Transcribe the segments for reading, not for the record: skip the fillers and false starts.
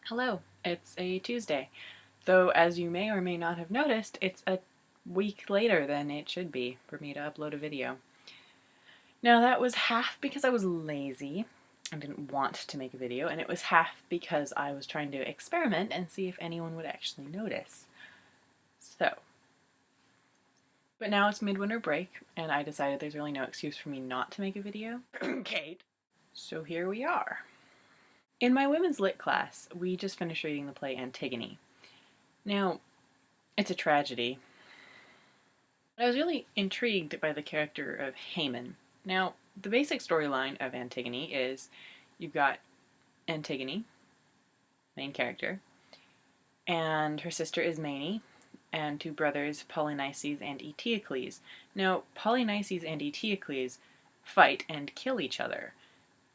Hello, it's a Tuesday, though as you may or may not have noticed, it's a week later than it should be for me to upload a video. Now that was half because I was lazy and didn't want to make a video, and it was half because I was trying to experiment and see if anyone would actually notice. But now it's midwinter break, and I decided there's really no excuse for me not to make a video. Kate. So here we are. In my women's lit class, we just finished reading the play Antigone. Now, it's a tragedy. I was really intrigued by the character of Haman. Now, the basic storyline of Antigone is you've got Antigone, main character, and her sister Ismene, and two brothers, Polynices and Eteocles. Now, Polynices and Eteocles fight and kill each other,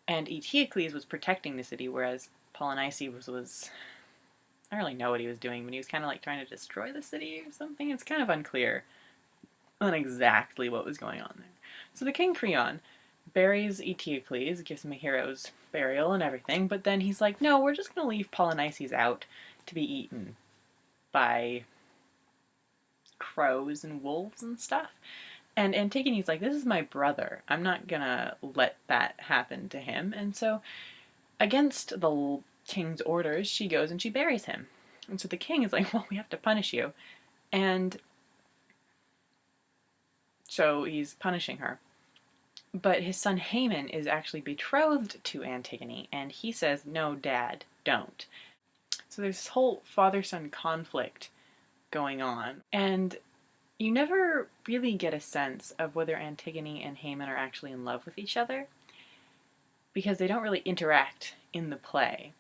and Eteocles was protecting the city, whereas Polynices was I don't really know what he was doing, but he was kind of like trying to destroy the city or something. It's kind of unclear on exactly what was going on there. So the King Creon buries Eteocles, gives him a hero's burial and everything, but then he's like, no, we're just going to leave Polynices out to be eaten by crows and wolves and stuff. And Antigone's like, this is my brother. I'm not going to let that happen to him. And so, against the king's orders, she goes and she buries him. And so the king is like, well, we have to punish you. And so he's punishing her. But his son Haman is actually betrothed to Antigone, and he says, no, Dad, don't. So there's this whole father-son conflict going on, and you never really get a sense of whether Antigone and Haman are actually in love with each other, because they don't really interact in the play.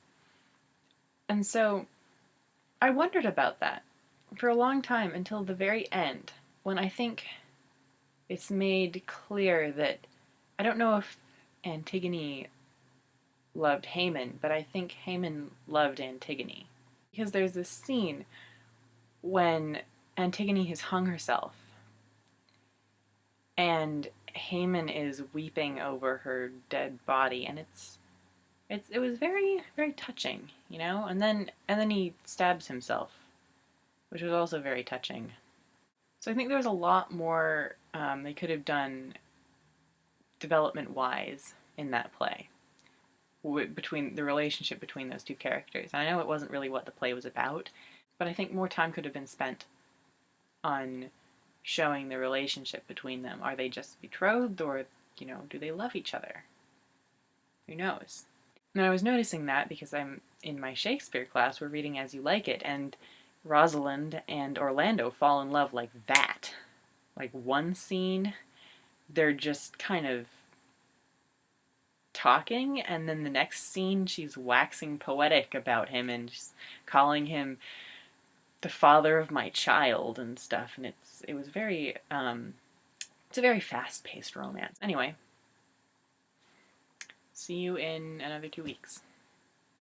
And so I wondered about that for a long time until the very end, when I think it's made clear that I don't know if Antigone loved Haman, but I think Haman loved Antigone. Because there's this scene when Antigone has hung herself and Haman is weeping over her dead body, and it was very, very touching, you know? And then he stabs himself, which was also very touching. So I think there was a lot more they could have done development-wise in that play, between the relationship between those two characters. And I know it wasn't really what the play was about, but I think more time could have been spent on showing the relationship between them. Are they just betrothed, or, do they love each other? Who knows? And I was noticing that because I'm in my Shakespeare class, we're reading As You Like It, and Rosalind and Orlando fall in love like that. Like one scene, they're just kind of talking, and then the next scene she's waxing poetic about him and just calling him the father of my child and stuff, and it was very it's a very fast-paced romance. Anyway, see you in another 2 weeks.